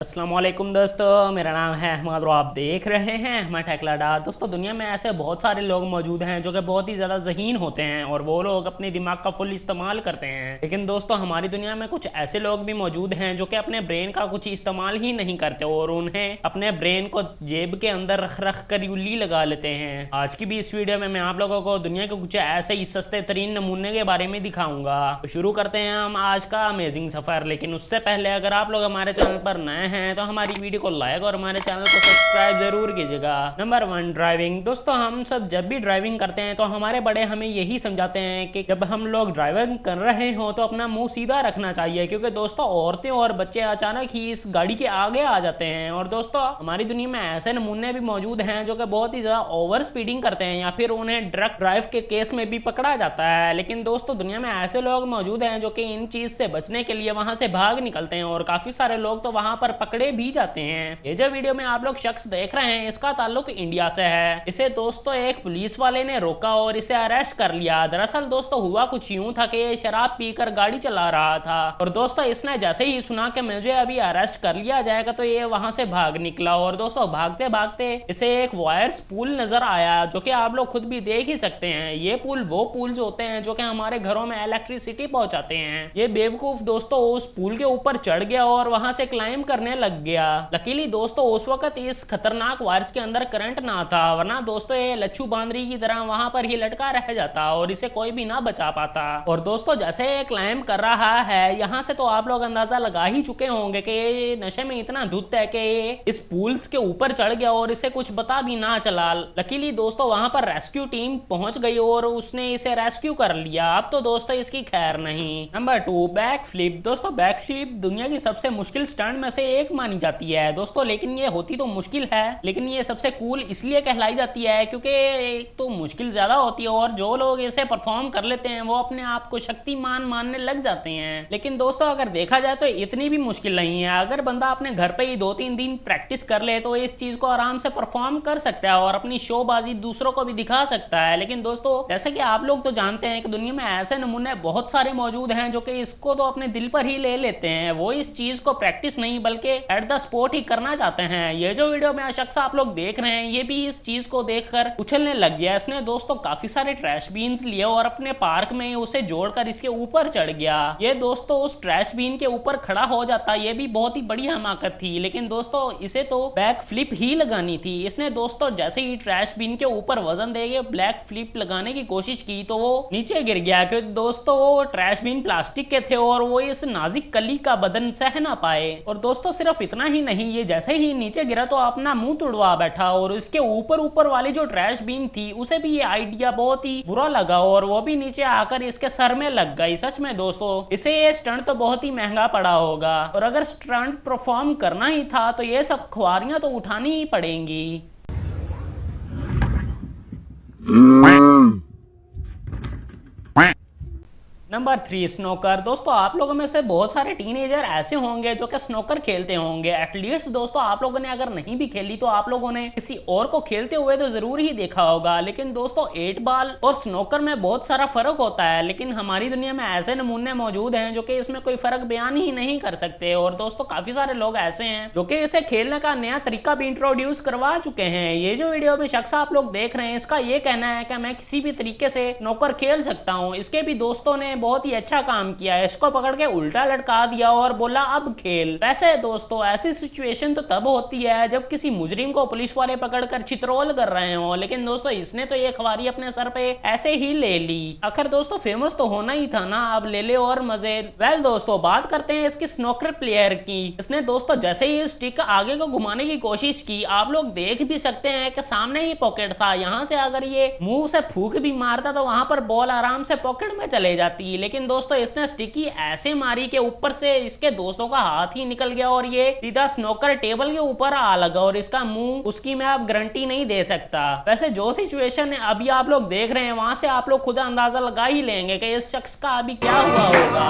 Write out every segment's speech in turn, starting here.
अस्सलाम वालेकुम दोस्तों, मेरा नाम है अहमद और आप देख रहे हैं अहमद टेकलाडा। दोस्तों, दुनिया में ऐसे बहुत सारे लोग मौजूद हैं जो कि बहुत ही ज़्यादा ज़हीन होते हैं और वो लोग अपने दिमाग का फुल इस्तेमाल करते हैं। लेकिन दोस्तों, हमारी दुनिया में कुछ ऐसे लोग भी मौजूद हैं जो कि अपने ब्रेन का कुछ इस्तेमाल ही नहीं करते और उन्हें अपने ब्रेन को जेब के अंदर रख रख कर उल्ली लगा लेते हैं। आज की भी इस वीडियो में मैं आप लोगों को दुनिया के कुछ ऐसे ही सस्ते तरीन नमूने के बारे में दिखाऊंगा। तो शुरू करते हैं हम आज का अमेजिंग सफ़र। लेकिन उससे पहले अगर आप लोग हमारे चैनल पर नए हैं तो हमारी वीडियो को लाइक और हमारे चैनल को सब्सक्राइब जरूर कीजिएगा। Number 1, driving. दोस्तों, हम सब जब भी ड्राइविंग करते हैं तो हमारे बड़े हमें यही समझाते हैं कि जब हम लोग ड्राइविंग कर रहे हो तो अपना मुंह सीधा रखना चाहिए, क्योंकि दोस्तों औरतें और बच्चे अचानक ही इस गाड़ी के आगे आ जाते हैं। और दोस्तों, हमारी दुनिया में ऐसे नमूने भी मौजूद हैं जो कि बहुत ही ज्यादा ओवर स्पीडिंग करते हैं या फिर उन्हें ड्रग ड्राइव के केस में भी पकड़ा जाता है। लेकिन दोस्तों, दुनिया में ऐसे लोग मौजूद हैं जो कि इन चीज से बचने के लिए वहां से भाग निकलते हैं और काफी सारे लोग तो वहां पर पकड़े भी जाते हैं। ये जो वीडियो में आप लोग शख्स देख रहे हैं इसका ताल्लुक इंडिया से है। इसे दोस्तों एक पुलिस वाले ने रोका और इसे अरेस्ट कर लिया। दरअसल दोस्तों हुआ कुछ यूं था कि ये शराब पीकर गाड़ी चला रहा था और दोस्तों इसने जैसे ही सुना कि मुझे अभी अरेस्ट कर लिया जाएगा तो ये वहां से भाग निकला। और दोस्तों भागते भागते इसे एक वायर्स पुल नजर आया जो कि आप लोग खुद भी देख ही सकते हैं। ये पुल वो पुल जो होते हैं जो कि हमारे घरों में इलेक्ट्रिसिटी पहुंचाते हैं। ये बेवकूफ दोस्तों उस पुल के ऊपर चढ़ गया और वहां से क्लाइंब करने लग गया। लकीली दोस्तों उस वक्त इस खतरनाक वायरस के अंदर करंट ना था, वरना दोस्तों ये लच्छू बांदरी की तरह वहां पर ही लटका रह जाता और इसे कोई भी ना बचा पाता। और दोस्तों जैसे ये क्लाइंब कर रहा है, यहाँ से तो आप लोग अंदाजा लगा ही चुके होंगे कि ये नशे में इतना धुत है कि ये इस पुल्स के ऊपर चढ़ गया और इसे कुछ पता भी ना चला। लकीली दोस्तों वहां पर रेस्क्यू टीम पहुंच गई और उसने इसे रेस्क्यू कर लिया। अब तो दोस्तों इसकी खैर नहीं। Number 2, back flip. दोस्तों बैक फ्लिप दुनिया की सबसे मुश्किल स्टंट में से एक मानी जाती है दोस्तों, लेकिन ये होती तो मुश्किल है, लेकिन ये सबसे कूल इसलिए कहलाई जाती है क्योंकि एक तो मुश्किल ज्यादा होती है और जो लोग इसे परफॉर्म कर लेते हैं वो अपने आप को शक्तिमान मानने लग जाते हैं। लेकिन दोस्तों अगर देखा जाए तो इतनी भी मुश्किल नहीं है। अगर बंदा अपने घर पे ही 2-3 दिन प्रैक्टिस कर ले तो इस चीज को आराम से परफॉर्म कर सकता है और अपनी शोबाजी दूसरों को भी दिखा सकता है। लेकिन दोस्तों जैसे कि आप लोग तो जानते हैं कि दुनिया में ऐसे नमूने बहुत सारे मौजूद हैं जो कि इसको तो अपने दिल पर ही ले लेते हैं। वो इस चीज को प्रैक्टिस नहीं बल्कि एट द स्पॉट ही करना चाहते हैं। ये जो वीडियो में शख्स आप लोग देख रहे हैं ये भी इस चीज को देखकर उछलने लग गया। इसने दोस्तों काफी सारे ट्रैश बीन्स लिए और अपने पार्क में उसे जोड़कर इसके ऊपर चढ़ गया। ये दोस्तों उस ट्रैश बीन के ऊपर खड़ा हो जाता, ये भी बहुत ही बड़ी हमाकत थी। लेकिन दोस्तों इसे तो बैक फ्लिप ही लगानी थी। इसने दोस्तों जैसे ही ट्रैश बीन के ऊपर वजन देके ब्लैक फ्लिप लगाने की कोशिश की तो वो नीचे गिर गया, क्योंकि दोस्तों वो ट्रैश बीन प्लास्टिक के थे और वो इस नाजुक कली का बदन सह ना पाए। और दोस्तों सिर्फ इतना ही नहीं, ये जैसे ही नीचे गिरा तो अपना मुंह तुड़वा बैठा और इसके ऊपर वाली जो ट्रैश बीन थी उसे भी ये आइडिया बहुत ही बुरा लगा और वो भी नीचे आकर इसके सर में लग गई। सच में दोस्तों इसे ये स्टंट तो बहुत ही महंगा पड़ा होगा और अगर स्टंट परफॉर्म करना ही था तो ये सब खुआरियां तो उठानी ही पड़ेंगी। Number 3, snooker. दोस्तों आप लोगों में से बहुत सारे टीनेजर ऐसे होंगे जो कि स्नोकर खेलते होंगे। एटलीस्ट दोस्तों आप लोगों ने अगर नहीं भी खेली तो आप लोगों ने किसी और को खेलते हुए तो जरूर ही देखा होगा। लेकिन दोस्तों 8 बॉल और स्नोकर में बहुत सारा फर्क होता है, लेकिन हमारी दुनिया में ऐसे नमूने मौजूद हैं जो कि इसमें कोई फर्क बयान ही नहीं कर सकते। और दोस्तों काफी सारे लोग ऐसे हैं जो कि इसे खेलने का नया तरीका भी इंट्रोड्यूस करवा चुके हैं। ये जो वीडियो में शख्स आप लोग देख रहे हैं इसका ये कहना है कि मैं किसी भी तरीके से स्नोकर खेल सकता हूँ। इसके भी दोस्तों ने बहुत ही अच्छा काम किया है, इसको पकड़ के उल्टा लटका दिया और बोला अब खेल। वैसे दोस्तों ऐसी सिचुएशन तो तब होती है जब किसी मुजरिम को पुलिस वाले पकड़कर चित्रोल कर रहे हो, लेकिन दोस्तों इसने तो ये खवारी अपने सर पे ऐसे ही ले ली। आखिर दोस्तों फेमस तो होना ही था ना, अब ले ले और मजे। वेल दोस्तों बात करते हैं इसकी स्नोकर प्लेयर की। इसने दोस्तों जैसे ही स्टिक आगे को घुमाने की कोशिश की, आप लोग देख भी सकते हैं कि सामने ही पॉकेट था, यहाँ से अगर ये मुंह से फूंक भी मारता तो वहां पर बॉल आराम से पॉकेट में चले जाती। लेकिन दोस्तों इसने स्टिकी ऐसे मारी कि ऊपर से इसके दोस्तों का हाथ ही निकल गया और ये सीधा स्नोकर टेबल के ऊपर आ लगा और इसका मुंह उसकी मैं अब गारंटी नहीं दे सकता। वैसे जो सिचुएशन अभी आप लोग देख रहे हैं वहां से आप लोग खुद अंदाजा लगा ही लेंगे कि इस शख्स का अभी क्या हुआ होगा।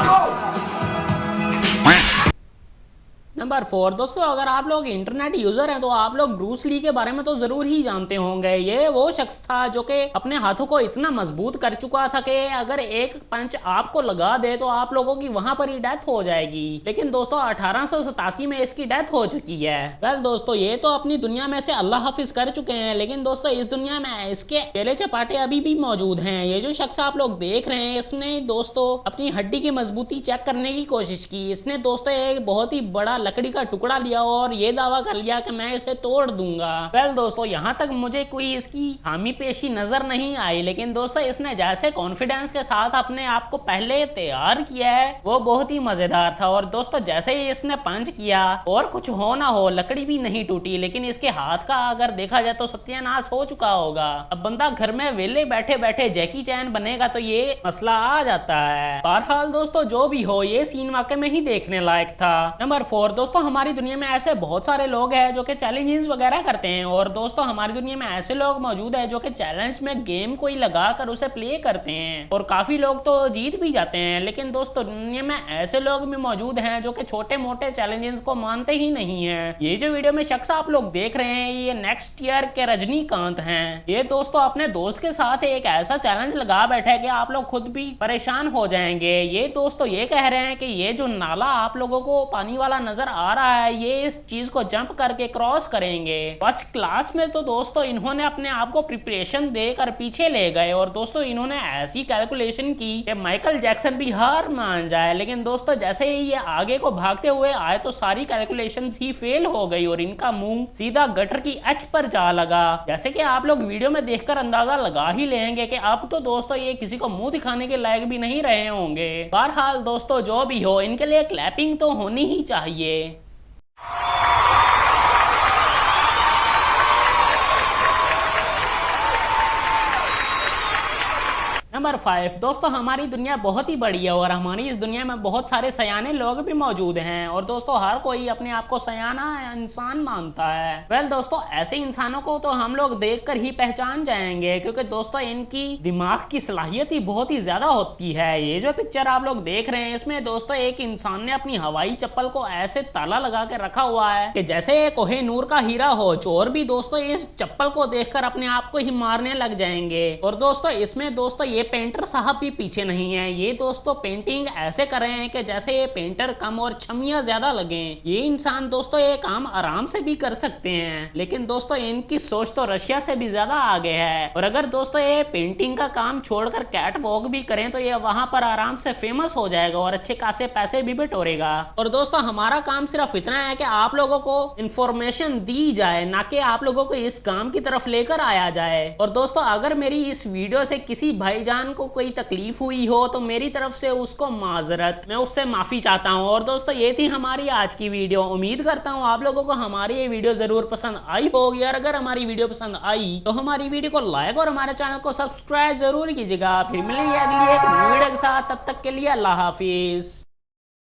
नंबर 4 दोस्तों, अगर आप लोग इंटरनेट यूजर हैं तो आप लोग ब्रूस ली के बारे में तो जरूर ही जानते होंगे। ये वो शख्स था जो कि अपने हाथों को इतना मजबूत कर चुका था कि अगर एक पंच आपको लगा दे तो आप लोगों की वहां पर ही डेथ हो जाएगी। लेकिन दोस्तों 1887 में इसकी डेथ हो चुकी है। वेल दोस्तों, ये तो अपनी दुनिया में से अल्लाह हाफिज कर चुके हैं, लेकिन दोस्तों इस दुनिया में इसके केले चपाटे अभी भी मौजूद हैं। ये जो शख्स आप लोग देख रहे हैं, इसने दोस्तों अपनी हड्डी की मजबूती चेक करने की कोशिश की। इसने दोस्तों एक बहुत ही बड़ा लकड़ी का टुकड़ा लिया और ये दावा कर लिया कि मैं इसे तोड़ दूंगा। वेल दोस्तों, यहाँ तक मुझे कोई इसकी हामी पेशी नजर नहीं आई, लेकिन दोस्तों इसने जैसे कॉन्फिडेंस के साथ अपने आप को पहले तैयार किया है वो बहुत ही मजेदार था। और दोस्तों जैसे ही इसने पंच किया, और कुछ हो ना हो, लकड़ी भी नहीं टूटी, लेकिन इसके हाथ का अगर देखा जाए तो सत्यानाश हो चुका होगा। अब बंदा घर में वेले बैठे बैठे जैकी चैन बनेगा तो ये मसला आ जाता है। बहरहाल दोस्तों जो भी हो, ये सीन वाकई में ही देखने लायक था। नंबर 4 दोस्तों, हमारी दुनिया में ऐसे बहुत सारे लोग हैं जो कि चैलेंजेस वगैरह करते हैं। और दोस्तों हमारी दुनिया में ऐसे लोग मौजूद हैं जो कि चैलेंज में गेम कोई लगा कर उसे प्ले करते हैं, और काफी लोग तो जीत भी जाते हैं। लेकिन दोस्तों दुनिया में ऐसे लोग भी मौजूद हैं जो कि छोटे मोटे चैलेंजेस को मानते ही नहीं है। ये जो वीडियो में शख्स आप लोग देख रहे हैं, ये नेक्स्ट ईयर के रजनीकांत हैं। ये दोस्तों अपने दोस्त के साथ एक ऐसा चैलेंज लगा बैठे कि आप लोग खुद भी परेशान हो जाएंगे। ये दोस्तों ये कह रहे हैं कि ये जो नाला आप लोगों को पानी वाला नजर आ रहा है, ये इस चीज को जंप करके क्रॉस करेंगे। फर्स्ट क्लास में तो दोस्तों इन्होंने अपने आप को प्रिपरेशन देकर पीछे ले गए, और दोस्तों इन्होंने ऐसी कैलकुलेशन की कि माइकल जैक्सन भी हार मान जाए। लेकिन दोस्तों जैसे ही ये आगे को भागते हुए आए तो सारी कैलकुलेशंस ही फेल हो गई और इनका मुंह सीधा गटर की एच पर जा लगा। जैसे कि आप लोग वीडियो में देखकर अंदाजा लगा ही लेंगे कि अब तो दोस्तों ये किसी को मुंह दिखाने के लायक भी नहीं रहे होंगे। बहरहाल दोस्तों जो भी हो, इनके लिए क्लैपिंग तो होनी ही चाहिए। नंबर 5 दोस्तों, हमारी दुनिया बहुत ही बड़ी है और हमारी इस दुनिया में बहुत सारे सयाने लोग भी मौजूद हैं, और दोस्तों हर कोई अपने आप को सयाना इंसान मानता है। वेल दोस्तों ऐसे इंसानों को तो हम लोग देखकर ही पहचान जाएंगे, क्योंकि दोस्तों इनकी दिमाग की सलाहियत ही बहुत ही ज्यादा होती है। ये जो पिक्चर आप लोग देख रहे हैं, इसमें दोस्तों एक इंसान ने अपनी हवाई चप्पल को ऐसे ताला लगा के रखा हुआ है कि जैसे कोहिनूर का हीरा हो। चोर भी दोस्तों इस चप्पल को देखकर अपने आप को ही मारने लग जाएंगे। और दोस्तों इसमें दोस्तों ये पेंटर साहब भी पीछे नहीं है। ये दोस्तों पेंटिंग ऐसे कर रहे हैं कि जैसे ये पेंटर कम और छमियां ज्यादा लगे। ये इंसान दोस्तों ये काम आराम से भी कर सकते हैं, लेकिन दोस्तों इनकी सोच तो रशिया से भी ज्यादा आगे है। और अगर दोस्तों ये पेंटिंग का काम छोड़कर कैट वॉक भी करें तो ये वहां पर आराम से फेमस हो जाएगा और अच्छे खासे पैसे भी बटोरेगा। और दोस्तों हमारा काम सिर्फ इतना है कि आप लोगों को इंफॉर्मेशन दी जाए, ना कि आप लोगों को इस काम की तरफ लेकर आया जाए। और दोस्तों अगर मेरी इस वीडियो से किसी भाईजान को कोई तकलीफ हुई हो तो मेरी तरफ से उसको माजरत, मैं उससे माफी चाहता हूं। और दोस्तों ये थी हमारी आज की वीडियो। उम्मीद करता हूं आप लोगों को हमारी ये वीडियो जरूर पसंद आई होगी, और अगर हमारी वीडियो पसंद आई तो हमारी वीडियो को लाइक और हमारे चैनल को सब्सक्राइब जरूर कीजिएगा। फिर मिलेंगे अगली एक वीडियो के साथ, तब तक के लिए अल्लाह हाफिज।